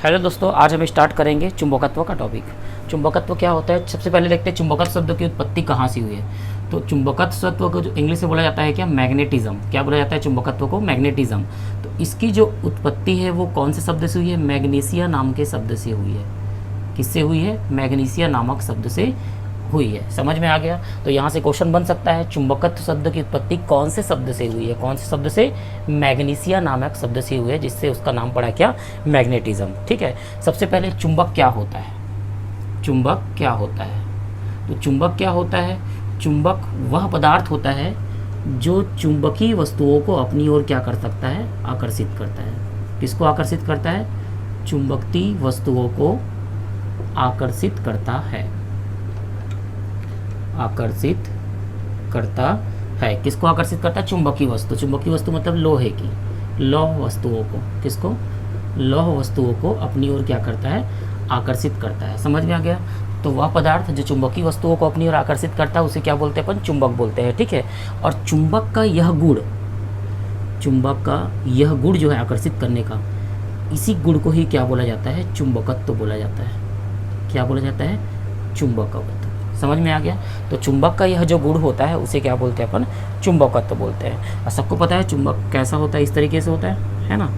Hello दोस्तों, आज हम स्टार्ट करेंगे चुंबकत्व का टॉपिक। चुंबकत्व क्या होता है, सबसे पहले देखते हैं चुंबकत्व शब्द की उत्पत्ति कहाँ से हुई है। तो चुंबकत्व को जो इंग्लिश में बोला जाता है क्या, मैग्नेटिज्म। क्या बोला जाता है चुंबकत्व को? मैग्नेटिज्म। तो इसकी जो उत्पत्ति है वो कौन से शब्द से हुई है? मैग्नीशिया नाम के शब्द से हुई है। किससे हुई है? मैग्नीशिया नामक शब्द से हुई है। समझ में आ गया? तो यहाँ से क्वेश्चन बन सकता है, चुंबकत्व शब्द की उत्पत्ति कौन से शब्द से हुई है? कौन से शब्द से? मैग्नीशिया नामक शब्द से हुई है, जिससे उसका नाम पड़ा क्या? मैग्नेटिज्म। ठीक है। सबसे पहले चुंबक क्या होता है? चुंबक क्या होता है? तो चुंबक क्या होता है? चुंबक वह पदार्थ होता है जो चुंबकीय वस्तुओं को अपनी ओर क्या कर सकता है? आकर्षित करता है। किसको आकर्षित करता है? चुंबकीय वस्तुओं को आकर्षित करता है। आकर्षित करता है। किसको आकर्षित करता है? चुंबकीय वस्तु। चुंबकीय वस्तु मतलब लोहे की, लौह वस्तुओं को। किसको? लौह वस्तुओं को अपनी ओर क्या करता है? आकर्षित करता है। समझ में आ गया? तो वह पदार्थ जो चुंबकीय वस्तुओं को अपनी ओर आकर्षित करता है उसे क्या बोलते हैं? अपन चुंबक बोलते हैं। ठीक है। और चुंबक का यह गुण, चुंबक का यह गुण जो है आकर्षित करने का, इसी गुण को ही क्या बोला जाता है? चुंबकत्व बोला जाता है। क्या बोला जाता है? चुंबकत्व। समझ में आ गया? तो चुंबक का यह जो गुण होता है उसे क्या बोलते हैं अपन? चुंबकत्व बोलते हैं। और सबको पता है चुंबक कैसा होता है? इस तरीके से होता है ना।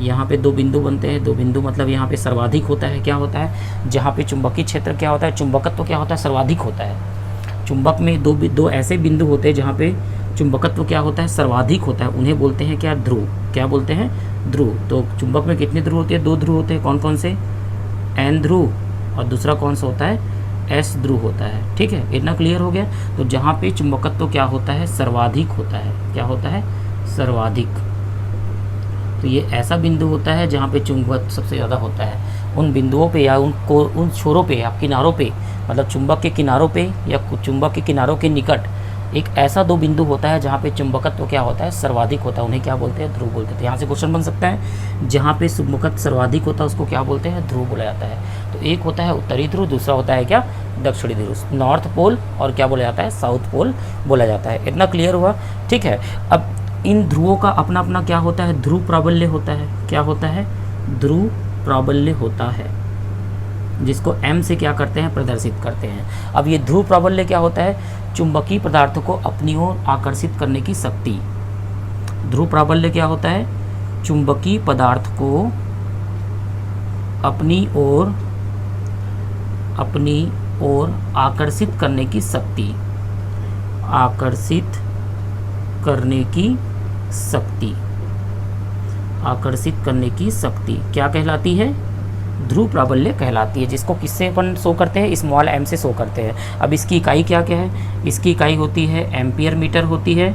यहाँ पे दो बिंदु बनते हैं। दो बिंदु मतलब यहाँ पे सर्वाधिक होता है। क्या होता है? जहाँ पे चुंबकीय क्षेत्र क्या होता है? चुंबकत्व क्या होता है? सर्वाधिक होता है। चुंबक में दो ऐसे बिंदु होते हैं जहाँ पे चुंबकत्व क्या होता है? सर्वाधिक होता है। उन्हें बोलते हैं क्या? ध्रुव। क्या बोलते हैं? ध्रुव। तो चुंबक में कितने ध्रुव होते हैं? दो ध्रुव होते हैं। कौन कौन से? एन ध्रुव, और दूसरा कौन सा होता है? एस ध्रुव होता है। ठीक है, इतना क्लियर हो गया। तो जहाँ पे चुंबकत्व क्या होता है? सर्वाधिक होता है। क्या होता है? सर्वाधिक। तो ये ऐसा बिंदु होता है जहाँ पे चुंबकत्व सबसे ज़्यादा होता है। उन बिंदुओं पे या उन छोरों पे या किनारों पे, मतलब चुंबक के किनारों पे या चुंबक के किनारों के निकट एक ऐसा दो बिंदु होता है जहाँ पे चुंबकत्व क्या होता है? सर्वाधिक होता है। उन्हें क्या बोलते हैं? ध्रुव बोलते हैं। तो यहाँ से क्वेश्चन बन सकता है, जहाँ पे चुंबकत्व सर्वाधिक होता है उसको क्या बोलते हैं? ध्रुव बोला जाता है। तो एक होता है उत्तरी ध्रुव, दूसरा होता है क्या? दक्षिणी ध्रुव। नॉर्थ पोल और क्या बोला जाता है? साउथ पोल बोला जाता है। इतना क्लियर हुआ? ठीक है। अब इन ध्रुवों का अपना अपना क्या होता है? ध्रुव प्राबल्य होता है। क्या होता है? ध्रुव प्राबल्य होता है, जिसको m से क्या करते हैं? प्रदर्शित करते हैं। अब ये ध्रुव प्राबल्य क्या होता है? चुंबकीय पदार्थ को अपनी ओर आकर्षित करने की शक्ति। ध्रुव प्राबल्य क्या होता है? चुंबकीय पदार्थ को अपनी ओर आकर्षित करने की शक्ति। आकर्षित करने की शक्ति। आकर्षित करने की शक्ति क्या कहलाती है? ध्रुव प्राबल्य कहलाती है, जिसको किससे अपन शो करते हैं? स्मॉल m से शो करते हैं। अब इसकी इकाई क्या क्या है? इसकी इकाई होती है एम्पियर मीटर होती है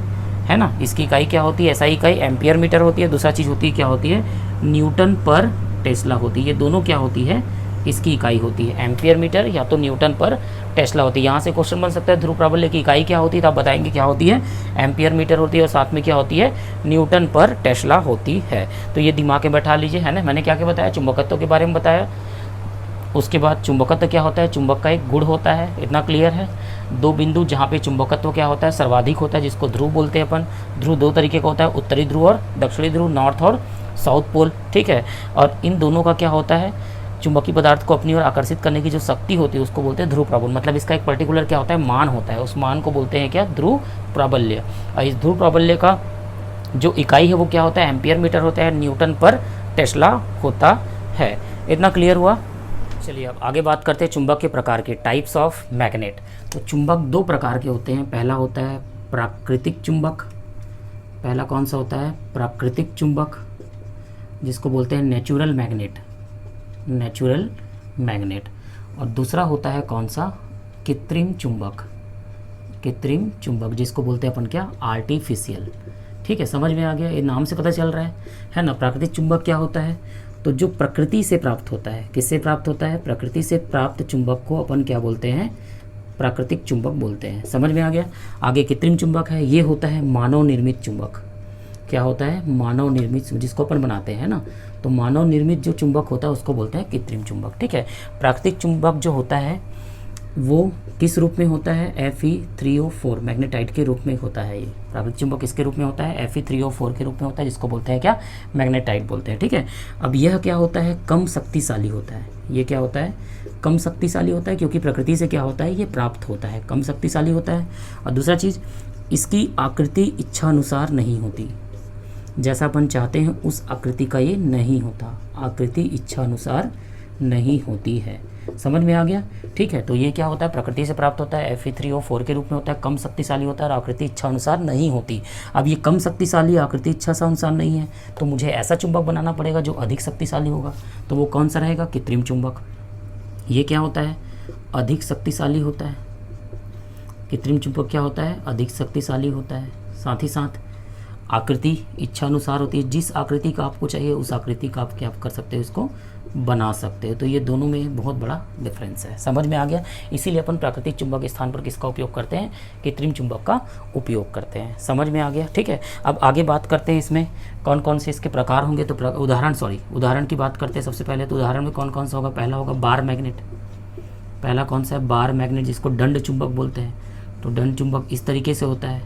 ना। इसकी इकाई क्या होती है? SI इकाई एम्पियर मीटर होती है। दूसरा चीज़ होती है क्या होती है? न्यूटन पर टेस्ला होती है। ये दोनों क्या होती है? इसकी इकाई होती है एम्पियर मीटर या तो न्यूटन पर टेस्ला होती है। यहाँ से क्वेश्चन बन सकता है ध्रुव प्राबल्य की इकाई क्या होती है? तो आप बताएंगे क्या होती है? एम्पियर मीटर होती है, और साथ में क्या होती है? न्यूटन पर टेस्ला होती है। तो ये दिमाग में बैठा लीजिए, है ना। मैंने क्या क्या बताया? चुंबकत्व के बारे में बताया। उसके बाद चुंबकत्व क्या होता है? चुंबक का एक गुण होता है। इतना क्लियर है? दो बिंदु जहाँ पे चुंबकत्व क्या होता है? सर्वाधिक होता है, जिसको ध्रुव बोलते हैं अपन। ध्रुव दो तरीके का होता है, उत्तरी ध्रुव और दक्षिणी ध्रुव, नॉर्थ और साउथ पोल। ठीक है। और इन दोनों का क्या होता है? चुंबकीय पदार्थ को अपनी ओर आकर्षित करने की जो शक्ति होती है उसको बोलते हैं ध्रुव प्राबल्य। मतलब इसका एक पर्टिकुलर क्या होता है? मान होता है। उस मान को बोलते हैं क्या? ध्रुव प्राबल्य। और इस ध्रुव प्राबल्य का जो इकाई है वो क्या होता है? एम्पियर मीटर होता है, न्यूटन पर टेस्ला होता है। इतना क्लियर हुआ? चलिए अब आगे बात करते हैं चुंबक के प्रकार के, टाइप्स ऑफ मैग्नेट। तो चुंबक दो प्रकार के होते हैं। पहला होता है प्राकृतिक चुंबक। पहला कौन सा होता है? प्राकृतिक चुंबक, जिसको बोलते हैं नेचुरल मैग्नेट। Natural magnet. और दूसरा होता है कौन सा? कृत्रिम चुंबक। कृत्रिम चुंबक, जिसको बोलते हैं अपन क्या? आर्टिफिशियल। ठीक है, समझ में आ गया? ये नाम से पता चल रहा है ना। प्राकृतिक चुंबक क्या होता है? तो जो प्रकृति से प्राप्त होता है। किससे प्राप्त होता है? प्रकृति से प्राप्त चुंबक को अपन क्या बोलते हैं? प्राकृतिक चुंबक बोलते हैं। समझ में आ गया? आगे कृत्रिम चुंबक है। ये होता है मानव निर्मित चुंबक। क्या होता है? मानव निर्मित, जिसको अपन बनाते हैं ना। तो मानव निर्मित जो चुंबक होता है उसको बोलते हैं कृत्रिम चुंबक। ठीक है। प्राकृतिक चुंबक जो होता है वो किस रूप में होता है? Fe3O4 मैग्नेटाइट के रूप में होता है। ये प्राकृतिक चुंबक किसके रूप में होता है? Fe3O4 के रूप में होता है, जिसको बोलते हैं क्या? मैग्नेटाइट बोलते हैं। ठीक है, अब यह क्या होता है? कम शक्तिशाली होता है। ये क्या होता है? कम शक्तिशाली होता है, क्योंकि प्रकृति से क्या होता है? ये प्राप्त होता है, कम शक्तिशाली होता है। और दूसरा चीज़, इसकी आकृति इच्छा अनुसार नहीं होती, जैसा अपन चाहते हैं उस आकृति का ये नहीं होता, आकृति इच्छा अनुसार नहीं होती है। समझ में आ गया? ठीक है, तो ये क्या होता है? प्रकृति से प्राप्त होता है, Fe3O4 के रूप में होता है, कम शक्तिशाली होता है और आकृति इच्छा अनुसार नहीं होती। अब ये कम शक्तिशाली, आकृति इच्छा अनुसार नहीं है, तो मुझे ऐसा चुंबक बनाना पड़ेगा जो अधिक शक्तिशाली होगा। तो वो कौन सा रहेगा? कृत्रिम चुंबक। ये क्या होता है? अधिक शक्तिशाली होता है। कृत्रिम चुंबक क्या होता है? अधिक शक्तिशाली होता है। साथ ही साथ आकृति इच्छा अनुसार होती है, जिस आकृति का आपको चाहिए उस आकृति का आप क्या कर सकते हो? इसको बना सकते हो। तो ये दोनों में बहुत बड़ा डिफरेंस है। समझ में आ गया? इसीलिए अपन प्राकृतिक चुंबक के स्थान पर किसका उपयोग करते हैं? कृत्रिम चुंबक का उपयोग करते हैं। समझ में आ गया? ठीक है, अब आगे बात करते हैं इसमें कौन कौन से इसके प्रकार होंगे। तो उदाहरण की बात करते हैं। सबसे पहले तो उदाहरण में कौन कौन सा होगा? पहला होगा बार मैग्नेट। पहला कौन सा है? बार मैग्नेट, जिसको दंड चुंबक बोलते हैं। तो दंड चुंबक इस तरीके से होता है,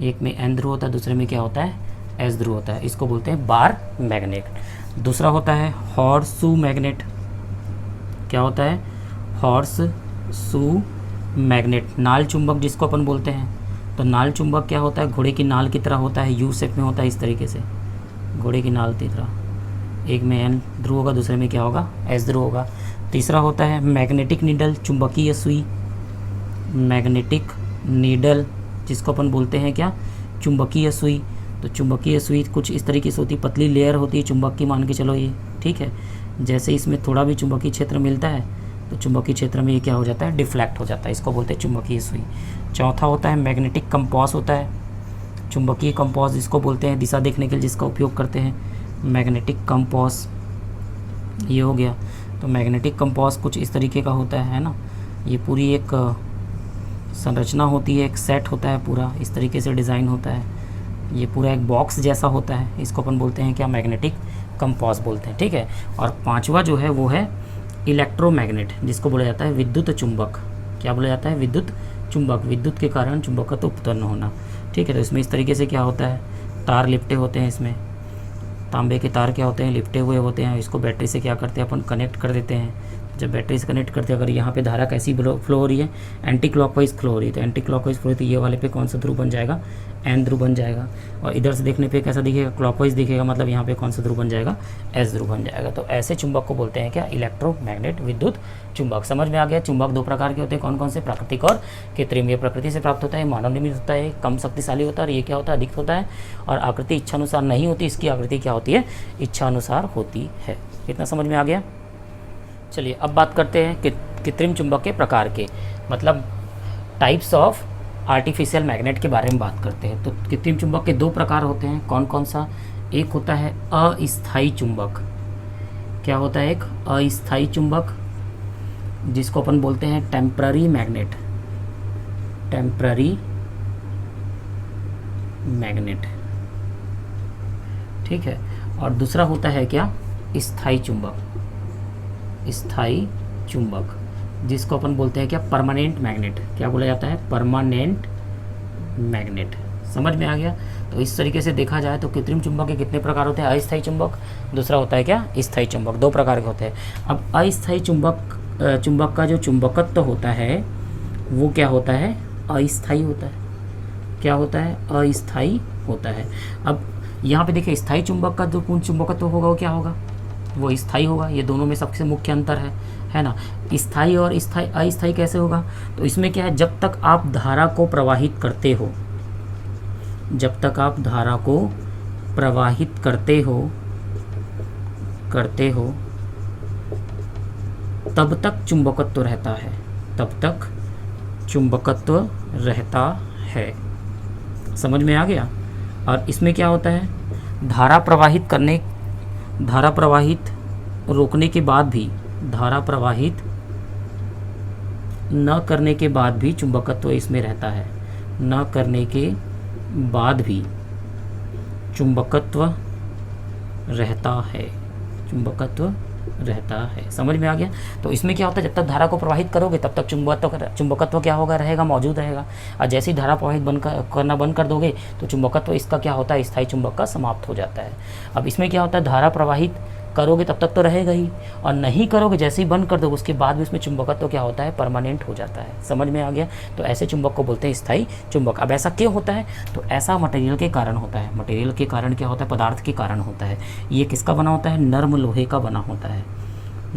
एक में N ध्रुव होता है, दूसरे में क्या होता है? S ध्रुव होता है। इसको बोलते हैं बार मैग्नेट। दूसरा होता है हॉर्सशू मैग्नेट। क्या होता है? हॉर्सशू मैग्नेट, नाल चुंबक जिसको अपन बोलते हैं। तो नाल चुंबक क्या होता है? घोड़े की नाल की तरह होता है, यू शेप में होता है, इस तरीके से घोड़े की नाल की तरह। एक में N ध्रुव होगा, दूसरे में क्या होगा? S ध्रुव होगा। तीसरा होता है मैग्नेटिक नीडल, चुंबकीय सुई। मैग्नेटिक नीडल जिसको अपन बोलते हैं क्या? चुंबकीय सुई। तो चुंबकीय सुई कुछ इस तरीके से होती है, पतली लेयर होती है चुंबक की, मान के चलो ये। ठीक है, जैसे इसमें थोड़ा भी चुंबकीय क्षेत्र मिलता है तो चुंबकीय क्षेत्र में ये क्या हो जाता है? डिफ्लेक्ट हो जाता है। इसको बोलते हैं चुंबकीय सुई। चौथा होता है मैग्नेटिक कंपास होता है, चुंबकीय कंपास जिसको बोलते हैं, दिशा देखने के लिए जिसका उपयोग करते हैं, मैग्नेटिक कंपास। ये हो गया। तो मैग्नेटिक कंपास कुछ इस तरीके का होता है ना, ये पूरी एक संरचना होती है, एक सेट होता है पूरा, इस तरीके से डिज़ाइन होता है। ये पूरा एक बॉक्स जैसा होता है, इसको अपन बोलते हैं क्या? मैग्नेटिक कंपास बोलते हैं। ठीक है, और पांचवा जो है वो है इलेक्ट्रोमैग्नेट, जिसको बोला जाता है विद्युत चुंबक। क्या बोला जाता है? विद्युत चुंबक, विद्युत के कारण चुंबकत्व उत्पन्न होना। ठीक है, तो इसमें इस तरीके से क्या होता है? तार लिपटे होते हैं, इसमें तांबे के तार क्या होते हैं? लिपटे हुए होते हैं। इसको बैटरी से क्या करते हैं? अपन कनेक्ट कर देते हैं। जब बैटरी से कनेक्ट करते हैं, अगर यहाँ पे धारा कैसी फ्लो हो रही है? एंटी क्लॉकवाइज फ्लो हो रही है। तो एंटी क्लॉकवाइज फ्लो तो ये वाले पे कौन सा ध्रुव बन जाएगा? N ध्रुव बन जाएगा। और इधर से देखने पे कैसा दिखेगा? क्लॉकवाइज दिखेगा, मतलब यहाँ पे कौन सा ध्रुव बन जाएगा? S ध्रुव बन जाएगा। तो ऐसे चुंबक को बोलते हैं क्या? इलेक्ट्रोमैग्नेट, विद्युत चुंबक। समझ में आ गया? चुंबक दो प्रकार के होते हैं, कौन कौन से? प्राकृतिक और कृत्रिम। ये प्रकृति से प्राप्त होता है, मानव निर्मित होता है, कम शक्तिशाली होता है, और ये क्या होता है? अधिक होता है। और आकृति इच्छा अनुसार नहीं होती, इसकी आकृति क्या होती है? इच्छा अनुसार होती है। कितना समझ में आ गया? चलिए अब बात करते हैं कृत्रिम चुंबक के प्रकार के, मतलब टाइप्स ऑफ आर्टिफिशियल मैग्नेट के बारे में बात करते हैं। तो कृत्रिम चुंबक के दो प्रकार होते हैं, कौन कौन सा? एक होता है अस्थायी चुंबक। क्या होता है? एक अस्थायी चुंबक, जिसको अपन बोलते हैं टेम्पररी मैग्नेट। Temporary magnet. ठीक है, और दूसरा होता है क्या? स्थायी चुंबक। स्थायी चुंबक, जिसको अपन बोलते हैं क्या? Permanent magnet. क्या बोला जाता है? Permanent magnet. समझ में आ गया? तो इस तरीके से देखा जाए तो कृत्रिम चुंबक के कितने प्रकार होते हैं? अस्थायी चुंबक, दूसरा होता है क्या? स्थायी चुंबक। दो प्रकार के होते हैं। अब अस्थायी चुंबक का जो चुंबकत्व होता है वो क्या होता है? अस्थायी होता है। क्या होता है? अस्थायी होता है। अब यहाँ पे देखिए, स्थायी चुंबक का जो पूर्ण चुंबकत्व होगा वो क्या होगा? वो स्थायी होगा। ये दोनों में सबसे मुख्य अंतर है ना। स्थायी और अस्थायी कैसे होगा? तो इसमें क्या है? जब तक आप धारा को प्रवाहित करते हो, जब तक आप धारा को प्रवाहित करते हो तब तक चुंबकत्व रहता है, तब तक चुंबकत्व रहता है। समझ में आ गया? और इसमें क्या होता है? धारा प्रवाहित रोकने के बाद भी, धारा प्रवाहित न करने के बाद भी चुंबकत्व इसमें रहता है। न करने के बाद भी चुंबकत्व रहता है। चुंबकत्व रहता है। समझ में आ गया। तो इसमें क्या होता है, जब तक धारा को प्रवाहित करोगे तब तक चुंबकत्व क्या होगा, रहेगा, मौजूद रहेगा। और जैसे ही धारा प्रवाहित करना बंद कर दोगे तो चुंबकत्व इसका क्या होता है, स्थायी चुंबक का समाप्त हो जाता है। अब इसमें क्या होता है, धारा प्रवाहित करोगे तब तक तो रहेगा ही, और नहीं करोगे, जैसे ही बंद कर दोगे उसके बाद भी उसमें चुंबकत्व क्या होता है, परमानेंट हो जाता है। समझ में आ गया। तो ऐसे चुंबक को बोलते हैं स्थायी चुंबक। अब ऐसा क्यों होता है, तो ऐसा मटेरियल के कारण होता है। मटेरियल के कारण क्या होता है, पदार्थ के कारण होता है। ये किसका बना होता है, नर्म लोहे का बना होता है।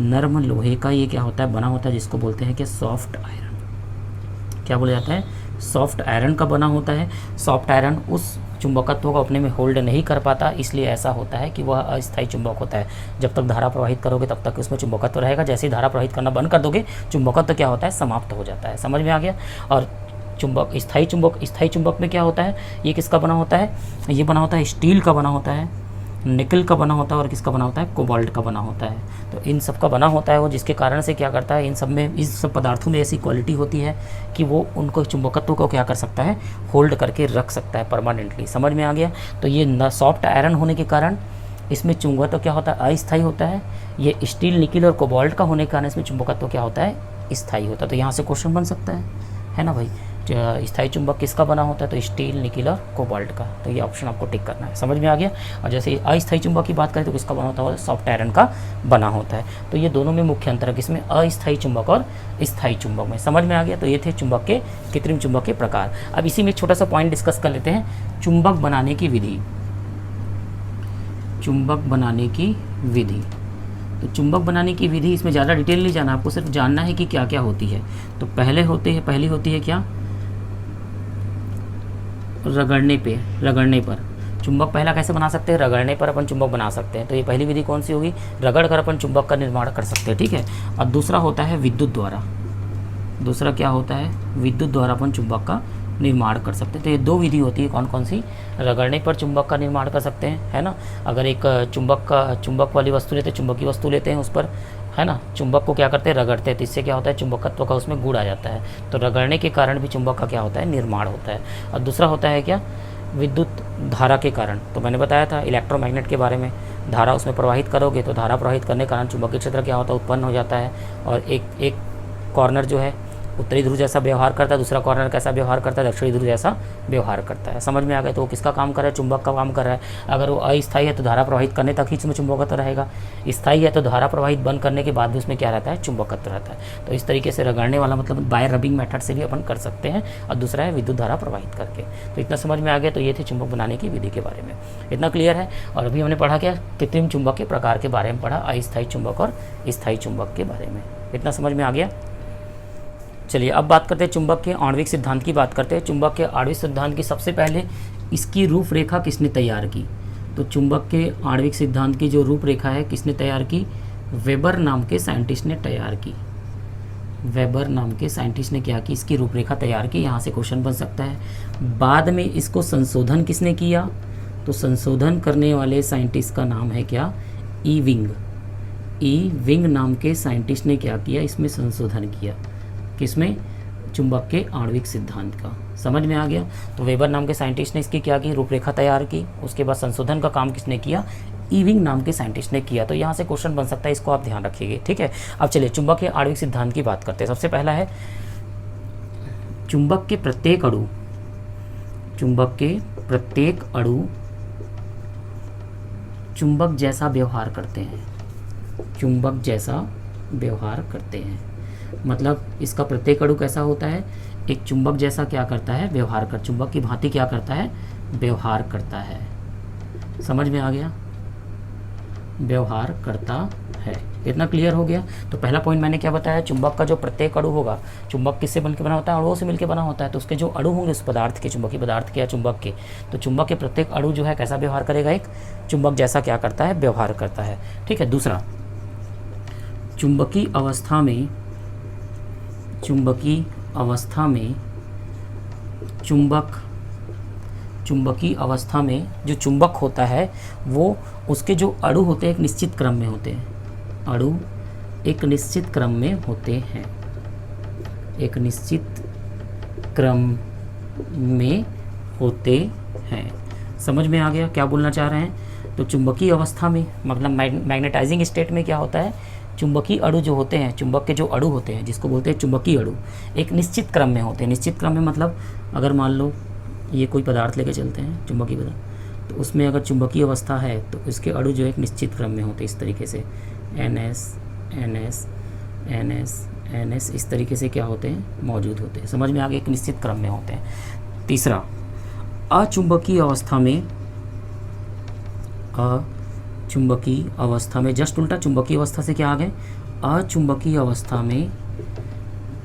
नर्म लोहे का ये क्या होता है, बना होता है, जिसको बोलते हैं कि सॉफ्ट आयरन। क्या बोला जाता है, सॉफ्ट आयरन का बना होता है। सॉफ्ट आयरन उस चुंबकत्व को अपने में होल्ड नहीं कर पाता, इसलिए ऐसा होता है कि वह अस्थायी चुंबक होता है। जब तक धारा प्रवाहित करोगे तब तक उसमें चुंबकत्व रहेगा, जैसे ही धारा प्रवाहित करना बंद कर दोगे चुंबकत्व क्या होता है, समाप्त हो जाता है। समझ में आ गया। और स्थायी चुंबक में क्या होता है, ये किसका बना होता है, ये बना होता है स्टील का बना होता है, निकल का बना होता है, और किसका बना होता है, कोबाल्ट का बना होता है। तो इन सब का बना होता है वो, जिसके कारण से क्या करता है, इन सब पदार्थों में ऐसी क्वालिटी होती है कि वो उनको चुंबकत्व को क्या कर सकता है, होल्ड करके रख सकता है परमानेंटली। समझ में आ गया। तो ये सॉफ्ट आयरन होने के कारण इसमें चुंबकत्व क्या होता है, अस्थायी होता है। ये स्टील, निकल और कोबाल्ट का होने के कारण इसमें चुंबकत्व क्या होता है, स्थायी होता है। तो यहाँ से क्वेश्चन बन सकता है ना भाई, स्थायी चुंबक किसका बना होता है, तो स्टील, निकल और कोबाल्ट का। तो ये ऑप्शन आपको टिक करना है। समझ में आ गया। और जैसे अस्थायी चुंबक की बात करें तो किसका बना होता है, सॉफ्ट आयरन का बना होता है। तो ये दोनों में मुख्य अंतर है, किसमें, अस्थायी चुंबक और स्थायी चुंबक में। समझ में आ गया। तो ये थे चुंबक के, कृत्रिम चुंबक के प्रकार। अब इसी में एक छोटा सा पॉइंट डिस्कस कर लेते हैं, चुंबक बनाने की विधि। चुंबक बनाने की विधि, तो चुंबक बनाने की विधि, इसमें ज़्यादा डिटेल नहीं जाना, आपको सिर्फ जानना है कि क्या क्या होती है। तो पहली होती है क्या, रगड़ने पर चुंबक पहला कैसे बना सकते हैं, रगड़ने पर अपन चुंबक बना सकते हैं। तो ये पहली विधि कौन सी होगी, रगड़ कर अपन चुंबक का निर्माण कर सकते हैं। ठीक है। और दूसरा होता है विद्युत द्वारा। दूसरा क्या होता है, विद्युत द्वारा अपन चुंबक का निर्माण कर सकते हैं। तो ये दो विधि होती है, कौन कौन सी, रगड़ने पर चुंबक का निर्माण कर सकते हैं, है ना। अगर एक चुंबक वाली वस्तु लेते हैं, चुंबकीय वस्तु लेते हैं, उस पर, है ना, चुंबक को क्या करते हैं, रगड़ते हैं, तो इससे क्या होता है, चुंबकत्व का उसमें गुण आ जाता है। तो रगड़ने के कारण भी चुंबक का क्या होता है, निर्माण होता है। और दूसरा होता है क्या, विद्युत धारा के कारण। तो मैंने बताया था इलेक्ट्रोमैग्नेट के बारे में, धारा उसमें प्रवाहित करोगे तो धारा प्रवाहित करने के कारण चुंबकीय क्षेत्र क्या होता है, उत्पन्न हो जाता है। और एक कॉर्नर जो है उत्तरी ध्रुव जैसा व्यवहार करता है, दूसरा कॉर्नर कैसा व्यवहार करता है, दक्षिणी ध्रुव जैसा व्यवहार करता है। समझ में आ गया। तो वो किसका काम कर रहा है, चुंबक का काम कर रहा है। अगर वो अस्थायी है तो धारा प्रवाहित करने तक ही उसमें चुंबकत्व रहेगा, स्थायी है तो धारा प्रवाहित बंद करने के बाद भी उसमें क्या रहता है, चुंबकत्व रहता है। तो इस तरीके से रगड़ने वाला मतलब बाय रबिंग मेथड से भी अपन कर सकते हैं, और दूसरा है विद्युत धारा प्रवाहित करके। तो इतना समझ में आ गया। तो ये थे चुंबक बनाने की विधि के बारे में, इतना क्लियर है। और अभी हमने पढ़ा क्या, कृत्रिम चुंबक के प्रकार के बारे में पढ़ा, अस्थायी चुंबक और स्थायी चुंबक के बारे में। इतना समझ में आ गया। चलिए अब बात करते हैं चुंबक के आणविक सिद्धांत की बात करते हैं। चुंबक के आणविक सिद्धांत की सबसे पहले इसकी रूपरेखा किसने तैयार की, तो चुंबक के आणविक सिद्धांत की जो रूपरेखा है किसने तैयार की, वेबर नाम के साइंटिस्ट ने तैयार की। वेबर नाम के साइंटिस्ट ने क्या की, इसकी रूपरेखा तैयार की। यहाँ से क्वेश्चन बन सकता है। बाद में इसको संशोधन किसने किया, तो संशोधन करने वाले साइंटिस्ट का नाम है क्या, ई विंग नाम के साइंटिस्ट ने क्या किया, इसमें संशोधन किया, किसमें, चुंबक के आणविक सिद्धांत का। समझ में आ गया। तो वेबर नाम के साइंटिस्ट ने इसकी क्या की, रूपरेखा तैयार की। उसके बाद संशोधन का काम किसने किया, ईविंग नाम के साइंटिस्ट ने किया। तो यहाँ से क्वेश्चन बन सकता है, इसको आप ध्यान रखिएगा। ठीक है। अब चलिए चुंबक के आणविक सिद्धांत की बात करते हैं। सबसे पहला है, चुंबक के प्रत्येक अणु चुंबक जैसा व्यवहार करते हैं। मतलब इसका प्रत्येक अणु कैसा होता है, एक चुंबक जैसा क्या करता है, व्यवहार कर, चुंबक की भांति क्या करता है, व्यवहार करता है। समझ में आ गया, व्यवहार करता है। इतना क्लियर हो गया। तो पहला पॉइंट मैंने क्या बताया, चुंबक का जो प्रत्येक अणु होगा, चुंबक किससे बनकर बना होता है, अणुओं से मिलकर बना होता है। तो उसके जो अणु होंगे उस पदार्थ के, चुंबकीय पदार्थ के या चुंबक के, तो चुंबक के प्रत्येक अणु जो है कैसा व्यवहार करेगा, एक चुंबक जैसा क्या करता है, व्यवहार करता है। ठीक है। दूसरा, चुंबकीय अवस्था में जो चुंबक होता है वो, उसके जो अणु होते हैं एक निश्चित क्रम में होते हैं, अणु एक निश्चित क्रम में होते हैं, एक निश्चित क्रम में होते हैं। समझ में आ गया क्या बोलना चाह रहे हैं। तो चुंबकीय अवस्था में मतलब मैग्नेटाइजिंग स्टेट में क्या होता है, चुंबकीय अणु जो होते हैं, चुंबक के जो अणु होते हैं जिसको बोलते हैं चुंबकीय अणु, एक निश्चित क्रम में होते हैं। निश्चित क्रम में मतलब अगर मान लो ये कोई पदार्थ लेके चलते हैं चुंबकीय पदार्थ, तो उसमें अगर चुंबकीय अवस्था है तो उसके अणु जो एक निश्चित क्रम में होते हैं इस तरीके से NS NS NS NS इस तरीके से क्या होते हैं, मौजूद होते हैं। समझ में आ गया, एक निश्चित क्रम में होते हैं। तीसरा, अचुंबकीय अवस्था में, अचुंबकीय अवस्था में जस्ट उल्टा, चुंबकीय अवस्था से क्या आ गए, अचुंबकीय अवस्था में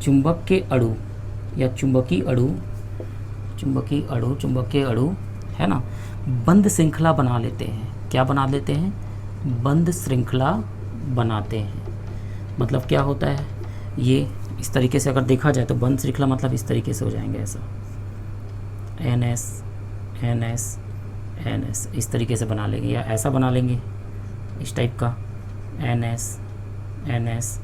चुंबक के अणु या चुंबकीय अणु है ना, बंद श्रृंखला बना लेते हैं। क्या बना लेते हैं, बंद श्रृंखला बनाते हैं। मतलब क्या होता है, ये इस तरीके से अगर देखा जाए तो बंद श्रृंखला मतलब इस तरीके से हो जाएंगे, ऐसा NS NS NS इस तरीके से बना लेंगे, या ऐसा बना लेंगे इस टाइप का NS NS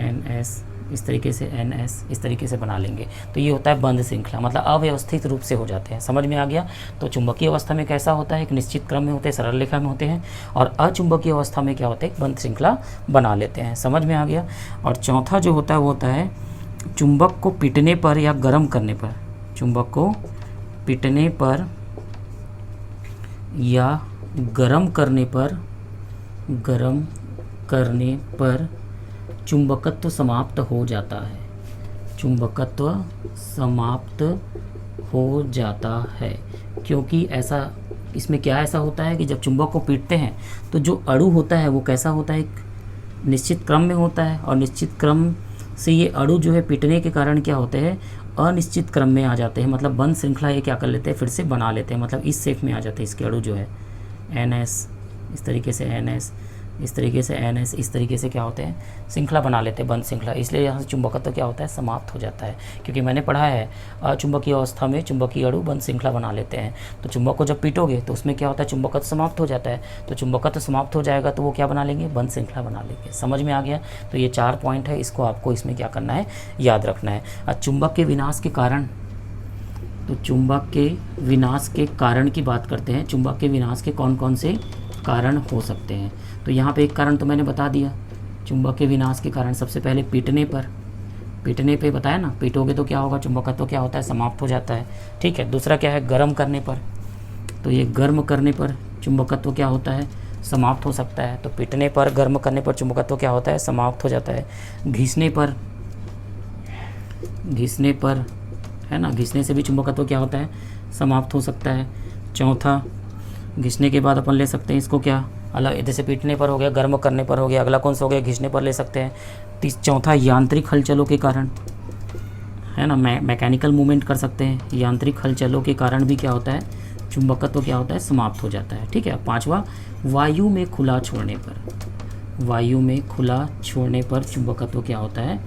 NS इस तरीके से NS इस तरीके से बना लेंगे। तो ये होता है बंद श्रृंखला, मतलब अव्यवस्थित रूप से हो जाते हैं। समझ में आ गया। तो चुंबकीय अवस्था में कैसा होता है, एक निश्चित क्रम में होते हैं, सरल रेखा में होते हैं, और अचुंबकीय अवस्था में क्या होता है, बंद श्रृंखला बना लेते हैं। समझ में आ गया। और चौथा जो होता है वो होता है चुंबक को पीटने पर या गर्म करने पर, चुंबक को पीटने पर या गर्म करने पर चुंबकत्व समाप्त हो जाता है, चुंबकत्व समाप्त हो जाता है। क्योंकि ऐसा, इसमें क्या ऐसा होता है कि जब चुंबक को पीटते हैं तो जो अणु होता है वो कैसा होता है, एक निश्चित क्रम में होता है, और निश्चित क्रम से ये अणु जो है पीटने के कारण क्या होते हैं, अनिश्चित क्रम में आ जाते हैं। मतलब बंद श्रृंखला ये क्या कर लेते हैं, फिर से बना लेते हैं, मतलब इस शेप में आ जाते हैं इसके अणु जो है, NS इस तरीके से, NS इस तरीके से, NS इस तरीके से क्या होते हैं, श्रृंखला बना लेते हैं, बंद श्रृंखला। इसलिए यहाँ से चुंबकत्व क्या होता है, समाप्त हो जाता है। क्योंकि मैंने पढ़ा है अचुंबकीय अवस्था में चुंबकीय अणु बंद श्रृंखला बना लेते हैं। तो चुंबक को जब पीटोगे तो उसमें क्या होता है, चुंबकत्व समाप्त हो जाता है। तो चुंबकत्व समाप्त हो जाएगा तो वो क्या बना लेंगे, बंद श्रृंखला बना लेंगे। समझ में आ गया। तो ये 4 पॉइंट है, इसको आपको इसमें क्या करना है, याद रखना है। चुंबक के विनाश के कारण, तो चुंबक के विनाश के कारण की बात करते हैं। चुंबक के विनाश के कौन कौन से कारण हो सकते हैं। तो यहाँ पे एक कारण तो मैंने बता दिया, चुंबक के विनाश के कारण सबसे पहले पीटने पे बताया ना, पीटोगे तो क्या होगा, चुंबकत्व तो क्या होता है, समाप्त हो जाता है। ठीक है। दूसरा क्या है, गर्म करने पर, तो ये गर्म करने पर चुंबकत्व तो क्या होता है, समाप्त हो सकता है। तो पीटने पर, गर्म करने पर चुंबकत्व तो क्या होता है, समाप्त हो जाता है। घिसने पर है ना, घिसने से भी चुंबकत्व तो क्या होता है, समाप्त हो सकता है। चौथा, घिसने के बाद अपन ले सकते हैं इसको क्या, अलग, जैसे पीटने पर हो गया, गर्म करने पर हो गया, अगला कौन सा हो गया, घिसने पर ले सकते हैं। चौथा, यांत्रिक हलचलों के कारण, है ना, मैकेनिकल मूवमेंट कर सकते हैं, यांत्रिक हलचलों के कारण भी क्या होता है, चुंबकत्व तो क्या होता है, समाप्त हो जाता है। ठीक है। पांचवा, वायु में खुला छोड़ने पर चुंबकत्व तो क्या होता है,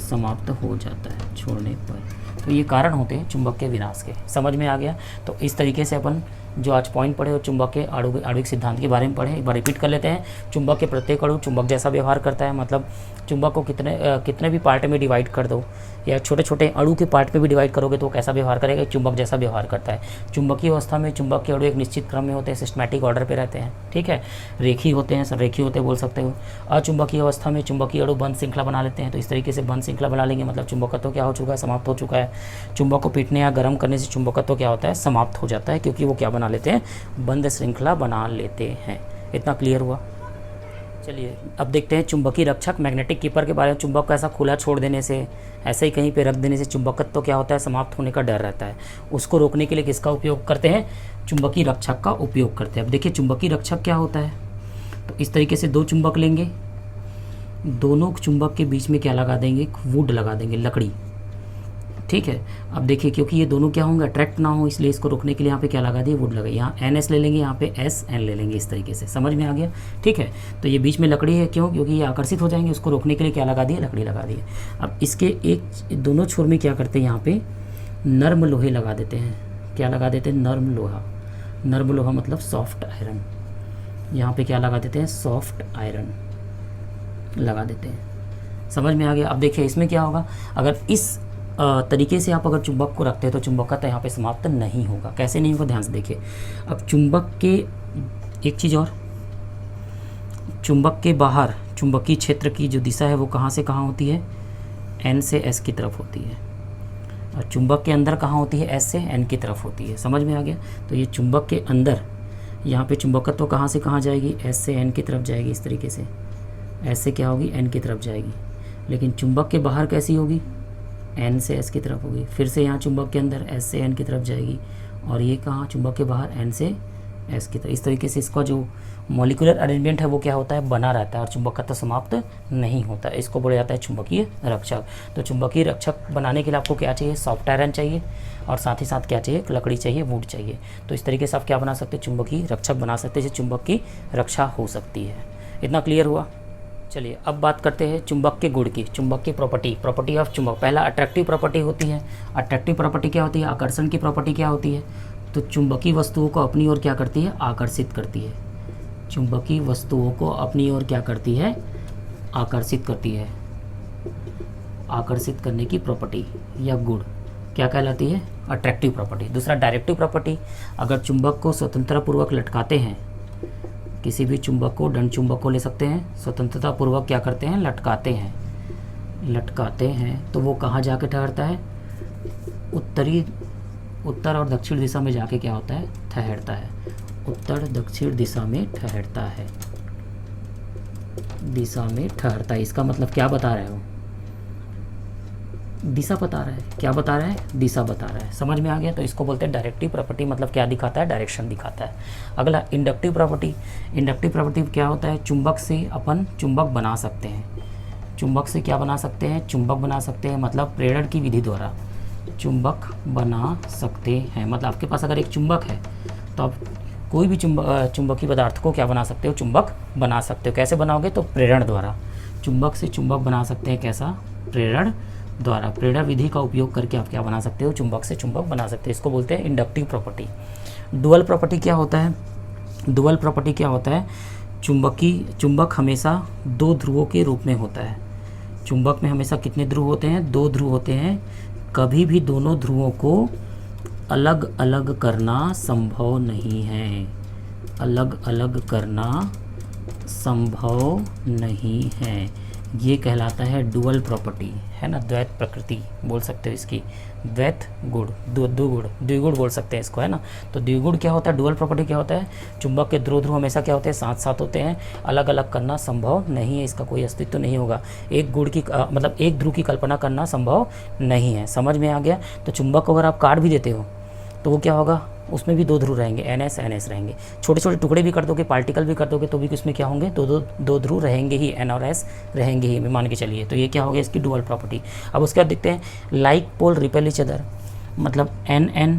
समाप्त हो जाता है, छोड़ने पर। तो ये कारण होते हैं चुंबक के विनाश के। समझ में आ गया। तो इस तरीके से अपन जो आज पॉइंट पढ़े और चुंबक के आणविक सिद्धांत के बारे में पढ़े, एक बार रिपीट कर लेते हैं। चुंबक के प्रत्येक अणु चुंबक जैसा व्यवहार करता है। मतलब चुंबक को कितने भी पार्ट में डिवाइड कर दो, या छोटे छोटे अणु के पार्ट में भी डिवाइड करोगे तो कैसा व्यवहार करेगा, चुंबक जैसा व्यवहार करता है। चुंबकीय अवस्था में चुंबक के अणु एक निश्चित क्रम में होते हैं, सिस्टमैटिक ऑर्डर पे रहते हैं। ठीक है। रेखीय होते हैं, संरेखीय होते हैं बोल सकते हो। अचुंबकीय अवस्था में चुंबकीय अणु बंद श्रृंखला बना लेते हैं। तो इस तरीके से बंद श्रृंखला बना लेंगे, मतलब चुंबकत्व क्या हो चुका है, समाप्त हो चुका है। चुंबक को पीटने या गर्म करने से चुंबकत्व क्या होता है, समाप्त हो जाता है, क्योंकि वो क्या बना लेते हैं, बंद श्रृंखला बना लेते हैं। इतना क्लियर हुआ। चलिए अब देखते हैं चुंबकीय रक्षक, मैग्नेटिक कीपर के बारे में। चुंबक को ऐसा खुला छोड़ देने से, ऐसे ही कहीं पे रख देने से चुंबकत्व तो क्या होता है, समाप्त होने का डर रहता है। उसको रोकने के लिए किसका उपयोग करते हैं, चुंबकीय रक्षक का उपयोग करते हैं। अब देखिए चुंबकीय रक्षक क्या होता है। तो इस तरीके से 2 चुंबक लेंगे, दोनों चुंबक के बीच में क्या लगा देंगे, वुड लगा देंगे, लकड़ी। ठीक है। अब देखिए क्योंकि ये दोनों क्या होंगे, अट्रैक्ट ना हो, इसलिए इसको रोकने के लिए यहाँ पे क्या लगा दिए, वुड लगा। यहाँ NS ले लेंगे, यहाँ पे SN ले लेंगे, इस तरीके से। समझ में आ गया। ठीक है। तो ये बीच में लकड़ी है, क्यों, क्योंकि ये आकर्षित हो जाएंगे, उसको रोकने के लिए क्या लगा दिए, लकड़ी लगा दी। अब इसके दोनों छोर में क्या करते हैं, यहाँ पे नर्म लोहे लगा देते हैं। क्या लगा देते हैं, नर्म लोहा। नर्म लोहा मतलब सॉफ्ट आयरन। यहाँ पे क्या लगा देते हैं, सॉफ्ट आयरन लगा देते हैं। समझ में आ गया। अब देखिए इसमें क्या होगा, अगर इस तरीके से आप अगर चुंबक को रखते हैं तो चुंबकत्व यहाँ पे समाप्त नहीं होगा। कैसे नहीं होगा, ध्यान से देखिए। अब चुंबक के एक चीज़ और, चुंबक के बाहर चुंबकीय क्षेत्र की जो दिशा है वो कहाँ से कहाँ होती है, N से S की तरफ होती है, और चुंबक के अंदर कहाँ होती है, S से N की तरफ होती है। समझ में आ गया। तो ये चुंबक के अंदर यहाँ पे चुंबकत्व तो कहाँ से कहाँ जाएगी, S से N की तरफ जाएगी, इस तरीके से S से क्या होगी, N की तरफ जाएगी। लेकिन चुंबक के बाहर कैसी होगी, N से S की तरफ होगी। फिर से यहाँ चुंबक के अंदर S से N की तरफ जाएगी, और ये कहाँ, चुंबक के बाहर N से S की तरफ। इस तरीके से इसका जो मॉलिक्यूलर अरेंजमेंट है वो क्या होता है, बना रहता है, और चुंबकत्व समाप्त नहीं होता। इसको बोला जाता है चुंबकीय रक्षक। तो चुंबकीय रक्षक बनाने के लिए आपको क्या चाहिए, सॉफ्ट आयरन चाहिए, और साथ ही साथ क्या चाहिए, लकड़ी चाहिए, वुड चाहिए। तो इस तरीके से आप क्या बना सकते हैं, चुंबकीय रक्षक बना सकते हैं, जिससे चुंबक की रक्षा हो सकती है। इतना क्लियर हुआ। चलिए अब बात करते हैं चुंबक के गुण की, चुंबक की प्रॉपर्टी ऑफ चुंबक। पहला अट्रैक्टिव प्रॉपर्टी होती है। अट्रैक्टिव प्रॉपर्टी क्या होती है, आकर्षण की प्रॉपर्टी क्या होती है, तो चुंबकीय वस्तुओं को अपनी ओर क्या करती है, आकर्षित करती है। चुंबकीय वस्तुओं को अपनी ओर क्या करती है, आकर्षित करती है। आकर्षित करने की प्रॉपर्टी या गुण क्या कहलाती है, अट्रैक्टिव प्रॉपर्टी। दूसरा डायरेक्टिव प्रॉपर्टी, अगर चुंबक को स्वतंत्रतापूर्वक लटकाते हैं, किसी भी चुंबक को, दंड चुंबक को ले सकते हैं, स्वतंत्रतापूर्वक क्या करते हैं, लटकाते हैं, तो वो कहाँ जाके ठहरता है, उत्तर और दक्षिण दिशा में जाके क्या होता है, ठहरता है। उत्तर दक्षिण दिशा में ठहरता है, इसका मतलब क्या बता रहे हो, दिशा बता रहा है। क्या बता रहा है, दिशा बता रहा है। समझ में आ गया। तो इसको बोलते हैं डायरेक्टिव प्रॉपर्टी, मतलब क्या दिखाता है, डायरेक्शन दिखाता है। अगला इंडक्टिव प्रॉपर्टी। इंडक्टिव प्रॉपर्टी क्या होता है, चुंबक से अपन चुंबक बना सकते हैं। चुंबक से क्या बना सकते हैं, चुंबक बना सकते हैं, मतलब प्रेरण की विधि द्वारा चुंबक बना सकते हैं। मतलब आपके पास अगर एक चुंबक है तो आप कोई भी चुंबकीय पदार्थ को क्या बना सकते हो, चुंबक बना सकते हो। कैसे बनाओगे, तो प्रेरण द्वारा। चुंबक से चुंबक बना सकते हैं, कैसा, प्रेरण द्वारा। प्रेरण विधि का उपयोग करके आप क्या बना सकते हो, चुंबक से चुंबक बना सकते हैं। इसको बोलते हैं इंडक्टिव प्रॉपर्टी। डुअल प्रॉपर्टी क्या होता है, डुअल प्रॉपर्टी क्या होता है, चुंबक हमेशा दो ध्रुवों के रूप में होता है। चुंबक में हमेशा कितने ध्रुव होते हैं, दो ध्रुव होते हैं। कभी भी दोनों ध्रुवों को अलग अलग करना संभव नहीं है, अलग अलग करना संभव नहीं है। ये कहलाता है डुअल प्रॉपर्टी, है ना, द्वैत प्रकृति बोल सकते हो इसकी, द्वैत गुण, द्विगुण बोल सकते हैं इसको, है ना। तो द्विगुण क्या होता है, डुअल प्रॉपर्टी क्या होता है, चुंबक के ध्रुव हमेशा क्या होते हैं, साथ साथ होते हैं, अलग अलग करना संभव नहीं है, इसका कोई अस्तित्व नहीं होगा। एक गुण की मतलब एक ध्रुव की कल्पना करना संभव नहीं है। समझ में आ गया। तो चुंबक को अगर आप काट भी देते हो तो वो क्या होगा, उसमें भी दो ध्रुव रहेंगे, NS रहेंगे। छोटे छोटे टुकड़े भी कर दोगे, पार्टिकल भी कर दोगे, तो भी उसमें क्या होंगे, दो ध्रुव रहेंगे ही, N और S रहेंगे ही, मान के चलिए। तो ये क्या हो गया, इसकी डुअल प्रॉपर्टी। अब उसके बाद देखते हैं like pole repel each other, मतलब NN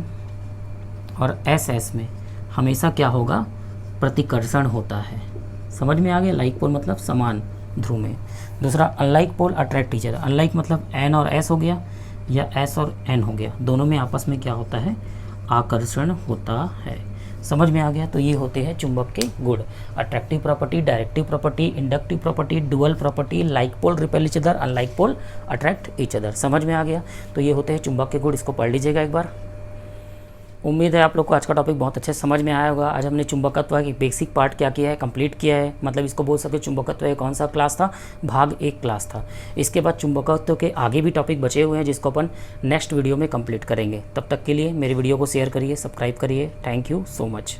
और SS में हमेशा क्या होगा, प्रतिकर्षण होता है। समझ में आ गया। लाइक पोल मतलब समान ध्रुव में। दूसरा unlike pole attract each other. Unlike मतलब N और S हो गया, या S और N हो गया, दोनों में आपस में क्या होता है, आकर्षण होता है। समझ में आ गया। तो ये होते हैं चुंबक के गुण, attractive property, directive property, inductive property, dual property, like pole repel each other, unlike pole attract each other. समझ में आ गया। तो ये होते हैं चुंबक के गुण। इसको पढ़ लीजिएगा एक बार। उम्मीद है आप लोग को आज का टॉपिक बहुत अच्छे से समझ में आया होगा। आज हमने चुंबकत्व की बेसिक पार्ट क्या किया है, कंप्लीट किया है। मतलब इसको बोल सकते चुंबकत्व कौन सा क्लास था, भाग 1 क्लास था। इसके बाद चुंबकत्व के आगे भी टॉपिक बचे हुए हैं, जिसको अपन नेक्स्ट वीडियो में कंप्लीट करेंगे। तब तक के लिए मेरे वीडियो को शेयर करिए, सब्सक्राइब करिए। Thank you so much.